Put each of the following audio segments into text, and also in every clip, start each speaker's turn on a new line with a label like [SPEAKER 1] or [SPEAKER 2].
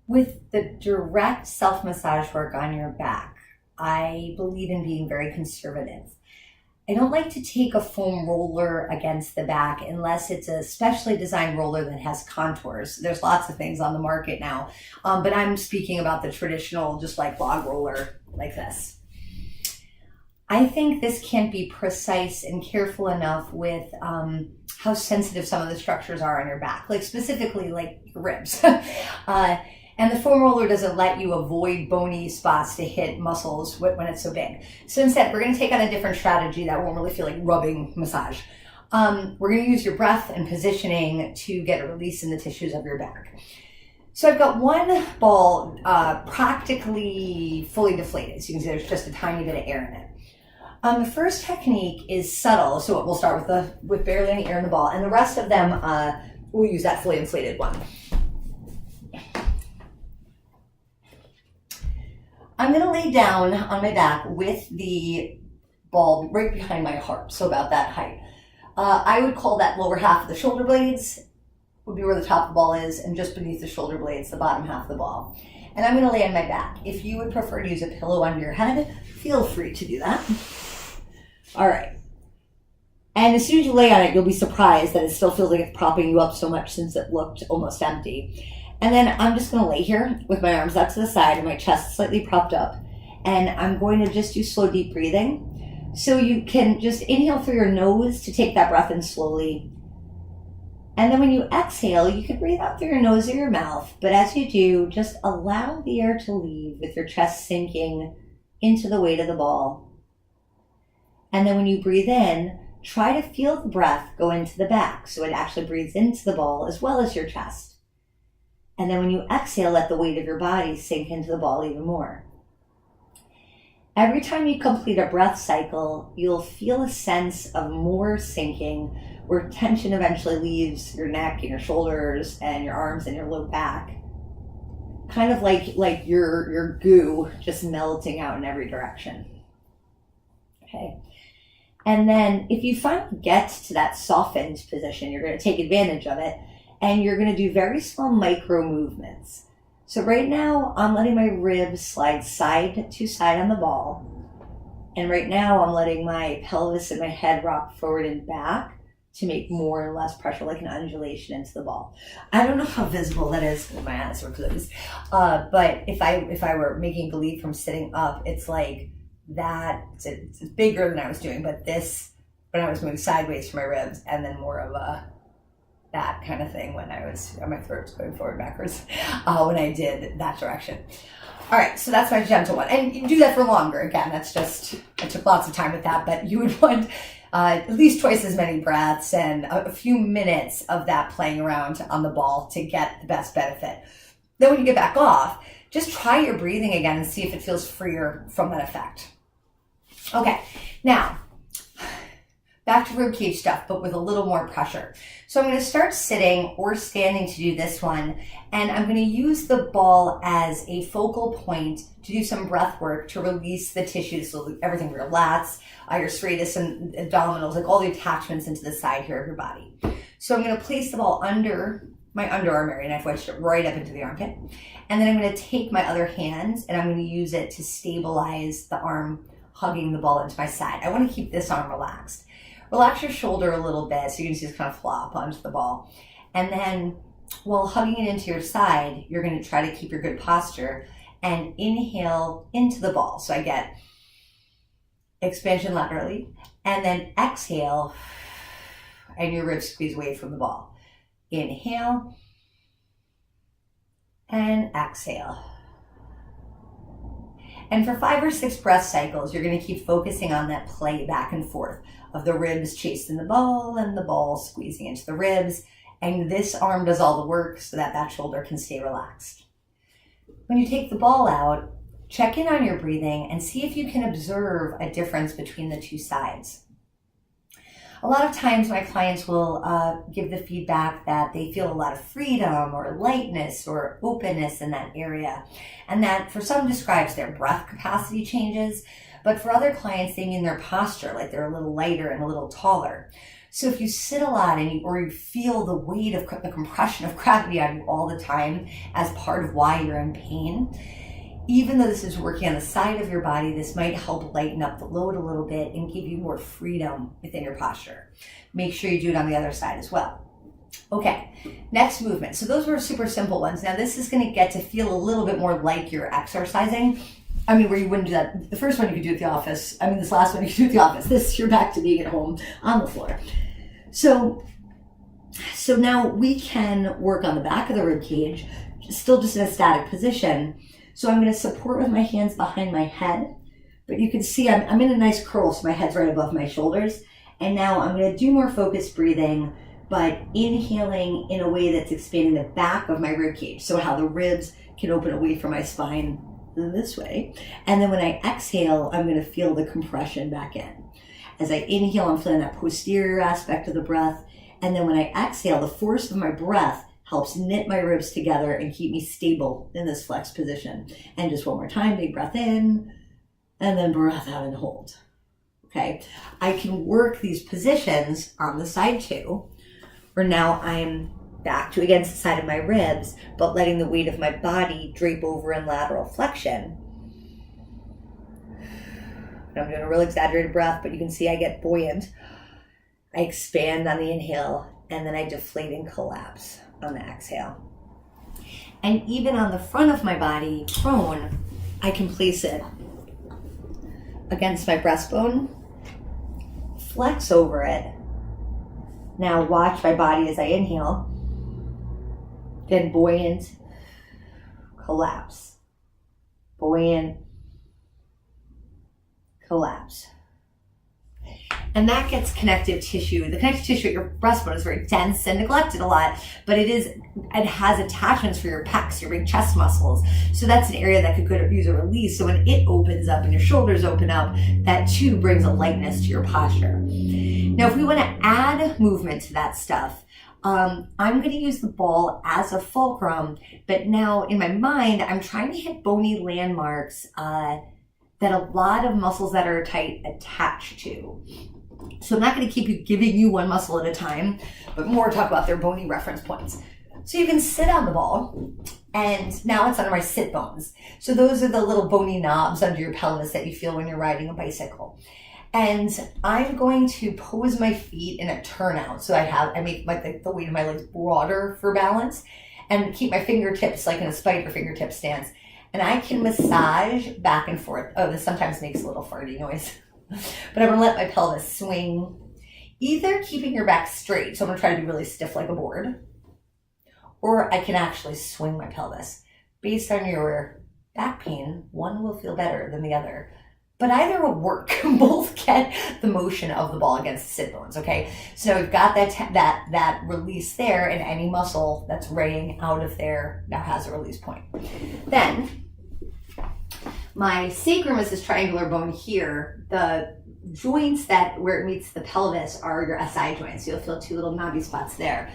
[SPEAKER 1] With the direct self-massage work on your back, I believe in being very conservative. I don't like to take a foam roller against the back unless it's a specially designed roller that has contours. There's lots of things on the market now, but I'm speaking about the traditional, just like log roller like this. I think this can't be precise and careful enough with how sensitive some of the structures are on your back, like specifically like your ribs. And the foam roller doesn't let you avoid bony spots to hit muscles when it's so big. So instead, we're going to take on a different strategy that won't really feel like rubbing massage. We're going to use your breath and positioning to get a release in the tissues of your back. So I've got one ball practically fully deflated. So you can see there's just a tiny bit of air in it. The first technique is subtle. So we'll start with barely any air in the ball. And the rest of them, we'll use that fully inflated one. I'm going to lay down on my back with the ball right behind my heart, so about that height. I would call that lower half of the shoulder blades would be where the top of the ball is, and just beneath the shoulder blades, the bottom half of the ball. And I'm going to lay on my back. If you would prefer to use a pillow under your head, feel free to do that. All right. And as soon as you lay on it, you'll be surprised that it still feels like it's propping you up so much since it looked almost empty. And then I'm just going to lay here with my arms out to the side and my chest slightly propped up. And I'm going to just do slow, deep breathing. So you can just inhale through your nose to take that breath in slowly. And then when you exhale, you can breathe out through your nose or your mouth. But as you do, just allow the air to leave with your chest sinking into the weight of the ball. And then when you breathe in, try to feel the breath go into the back. So it actually breathes into the ball as well as your chest. And then when you exhale, let the weight of your body sink into the ball even more. Every time you complete a breath cycle, you'll feel a sense of more sinking where tension eventually leaves your neck and your shoulders and your arms and your low back. Kind of like your goo just melting out in every direction. Okay. And then if you finally get to that softened position, you're going to take advantage of it. And you're going to do very small micro movements. So right now, I'm letting my ribs slide side to side on the ball. And right now, I'm letting my pelvis and my head rock forward and back to make more and less pressure, like an undulation into the ball. I don't know how visible that is when my eyes are closed. But if I were making believe from sitting up, it's like that. It's bigger than I was doing. But this, when I was moving sideways for my ribs, and then more of that kind of thing when my throat was going forward backwards when I did that direction. All right, so that's my gentle one. And you can do that for longer. Again, I took lots of time with that, but you would want at least twice as many breaths and a few minutes of that playing around on the ball to get the best benefit. Then when you get back off, just try your breathing again and see if it feels freer from that effect. Okay, now, back to ribcage stuff, but with a little more pressure. So I'm going to start sitting or standing to do this one, and I'm going to use the ball as a focal point to do some breath work to release the tissues, so everything from your lats, your serratus and abdominals, like all the attachments into the side here of your body. So I'm going to place the ball under my underarm area, and I've wedged it right up into the armpit. And then I'm going to take my other hand, and I'm going to use it to stabilize the arm hugging the ball into my side. I want to keep this arm relaxed. Relax your shoulder a little bit so you can just kind of flop onto the ball. And then while hugging it into your side, you're going to try to keep your good posture and inhale into the ball. So I get expansion laterally, and then exhale, and your ribs squeeze away from the ball. Inhale and exhale. And for 5 or 6 breath cycles, you're going to keep focusing on that play back and forth of the ribs chasing the ball and the ball squeezing into the ribs. And this arm does all the work so that that shoulder can stay relaxed. When you take the ball out, check in on your breathing and see if you can observe a difference between the two sides. A lot of times my clients will give the feedback that they feel a lot of freedom or lightness or openness in that area. And that for some describes their breath capacity changes, but for other clients they mean their posture, like they're a little lighter and a little taller. So if you sit a lot or you feel the weight of the compression of gravity on you all the time as part of why you're in pain, even though this is working on the side of your body, this might help lighten up the load a little bit and give you more freedom within your posture. Make sure you do it on the other side as well. Okay, next movement. So those were super simple ones. Now this is going to get to feel a little bit more like you're exercising. I mean, where you wouldn't do that. The first one you could do at the office. I mean, this last one you could do at the office. This, you're back to being at home on the floor. So now we can work on the back of the rib cage, still just in a static position. So I'm going to support with my hands behind my head, but you can see I'm in a nice curl, so my head's right above my shoulders. And now I'm going to do more focused breathing, but inhaling in a way that's expanding the back of my rib cage. So how the ribs can open away from my spine this way. And then when I exhale, I'm going to feel the compression back in. As I inhale, I'm feeling that posterior aspect of the breath. And then when I exhale, the force of my breath helps knit my ribs together and keep me stable in this flex position. And just one more time, big breath in, and then breath out and hold. Okay, I can work these positions on the side too, where now I'm back to against the side of my ribs, but letting the weight of my body drape over in lateral flexion. And I'm doing a real exaggerated breath, but you can see I get buoyant. I expand on the inhale, and then I deflate and collapse on the exhale. And even on the front of my body, prone, I can place it against my breastbone, flex over it. Now watch my body as I inhale, then buoyant, collapse, buoyant, collapse. And that gets connective tissue. The connective tissue at your breastbone is very dense and neglected a lot, but it has attachments for your pecs, your big chest muscles. So that's an area that could use a release. So when it opens up and your shoulders open up, that too brings a lightness to your posture. Now, if we want to add movement to that stuff, I'm going to use the ball as a fulcrum, but now in my mind, I'm trying to hit bony landmarks that a lot of muscles that are tight attach to. So I'm not going to keep giving you one muscle at a time, but more talk about their bony reference points. So you can sit on the ball, and now it's under my sit bones. So those are the little bony knobs under your pelvis that you feel when you're riding a bicycle. And I'm going to pose my feet in a turnout. So I make the weight of my legs broader for balance, and keep my fingertips like in a spider fingertip stance. And I can massage back and forth. Oh, this sometimes makes a little farty noise. But I'm going to let my pelvis swing, either keeping your back straight. So I'm going to try to be really stiff like a board. Or I can actually swing my pelvis. Based on your back pain, one will feel better than the other. But either will work. Both get the motion of the ball against the sit bones, okay? So we've got that release there, and any muscle that's raying out of there now has a release point. Then, my sacrum is this triangular bone here. The joints where it meets the pelvis are your SI joints. You'll feel two little knobby spots there.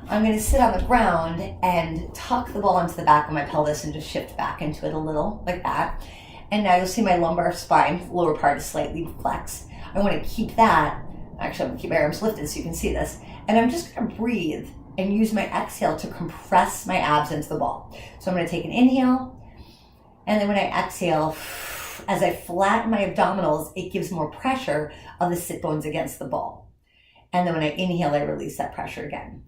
[SPEAKER 1] I'm going to sit on the ground and tuck the ball into the back of my pelvis and just shift back into it a little, like that. And now you'll see my lumbar spine, lower part is slightly flexed. I want to keep that. Actually, I'm going to keep my arms lifted so you can see this. And I'm just going to breathe and use my exhale to compress my abs into the ball. So I'm going to take an inhale. And then when I exhale, as I flatten my abdominals, it gives more pressure of the sit bones against the ball. And then when I inhale, I release that pressure again.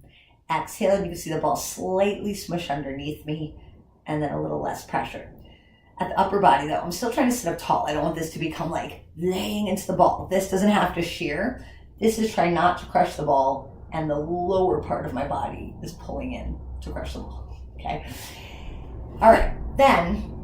[SPEAKER 1] Exhale, and you can see the ball slightly smush underneath me, and then a little less pressure. At the upper body, though, I'm still trying to sit up tall. I don't want this to become like laying into the ball. This doesn't have to shear. This is trying not to crush the ball, and the lower part of my body is pulling in to crush the ball. Okay? All right, then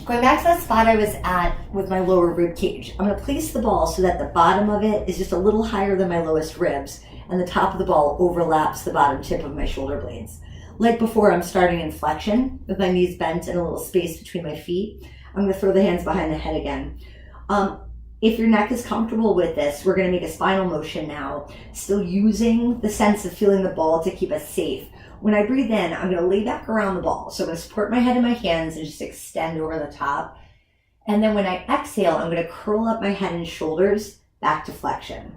[SPEAKER 1] going back to that spot I was at with my lower rib cage, I'm going to place the ball so that the bottom of it is just a little higher than my lowest ribs, and the top of the ball overlaps the bottom tip of my shoulder blades. Like before, I'm starting in flexion with my knees bent and a little space between my feet. I'm going to throw the hands behind the head again. If your neck is comfortable with this, we're going to make a spinal motion now, still using the sense of feeling the ball to keep us safe. When I breathe in, I'm going to lay back around the ball. So I'm going to support my head in my hands and just extend over the top. And then when I exhale, I'm going to curl up my head and shoulders back to flexion.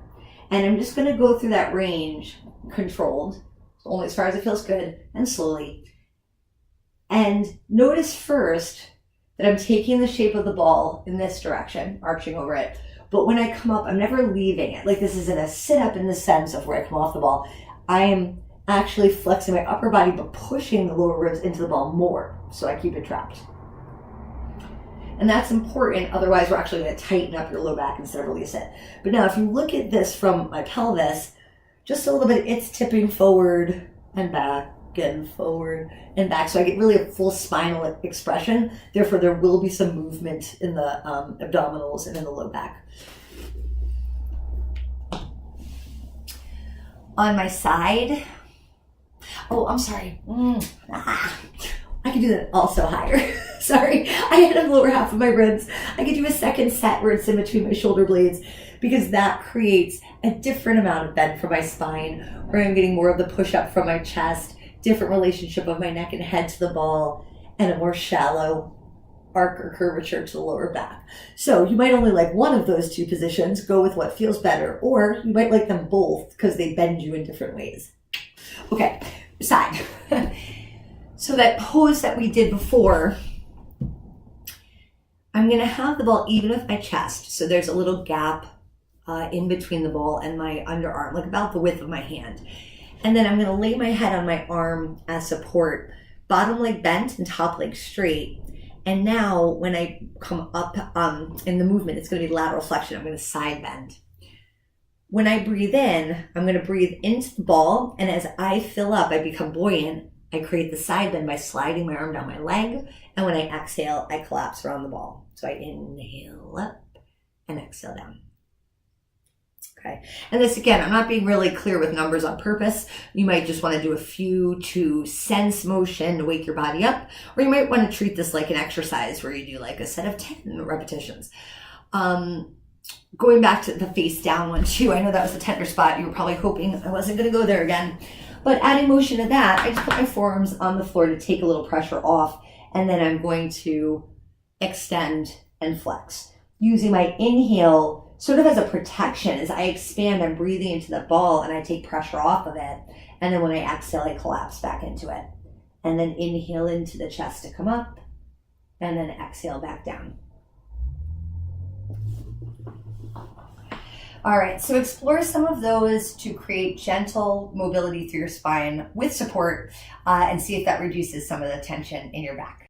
[SPEAKER 1] And I'm just going to go through that range, controlled, only as far as it feels good, and slowly. And notice first that I'm taking the shape of the ball in this direction, arching over it. But when I come up, I'm never leaving it. Like this isn't a sit up in the sense of where I come off the ball. I am actually flexing my upper body, but pushing the lower ribs into the ball more. So I keep it trapped. And that's important. Otherwise, we're actually going to tighten up your low back instead of release it. But now if you look at this from my pelvis, just a little bit, it's tipping forward and back and forward and back. So I get really a full spinal expression. Therefore, there will be some movement in the abdominals and in the low back. On my side, oh, I'm sorry. I could do that also higher. Sorry, I had the lower half of my ribs. I could do a second set where it's in between my shoulder blades because that creates a different amount of bend for my spine, where I'm getting more of the push up from my chest, different relationship of my neck and head to the ball, and a more shallow arc or curvature to the lower back. So you might only like one of those two positions, go with what feels better, or you might like them both because they bend you in different ways. Okay, side. So that pose that we did before, I'm going to have the ball even with my chest. So there's a little gap in between the ball and my underarm, like about the width of my hand. And then I'm going to lay my head on my arm as support, bottom leg bent and top leg straight. And now when I come up in the movement, it's going to be lateral flexion. I'm going to side bend. When I breathe in, I'm going to breathe into the ball. And as I fill up, I become buoyant. I create the side bend by sliding my arm down my leg. And when I exhale, I collapse around the ball. So I inhale up and exhale down. Okay. And this, again, I'm not being really clear with numbers on purpose. You might just want to do a few to sense motion to wake your body up. Or you might want to treat this like an exercise where you do like a set of 10 repetitions. Going back to the face down one too. I know that was the tender spot. You were probably hoping I wasn't going to go there again. But adding motion to that, I just put my forearms on the floor to take a little pressure off. And then I'm going to extend and flex. Using my inhale sort of as a protection. As I expand, I'm breathing into the ball and I take pressure off of it. And then when I exhale, I collapse back into it. And then inhale into the chest to come up. And then exhale back down. All right, so explore some of those to create gentle mobility through your spine with support and see if that reduces some of the tension in your back.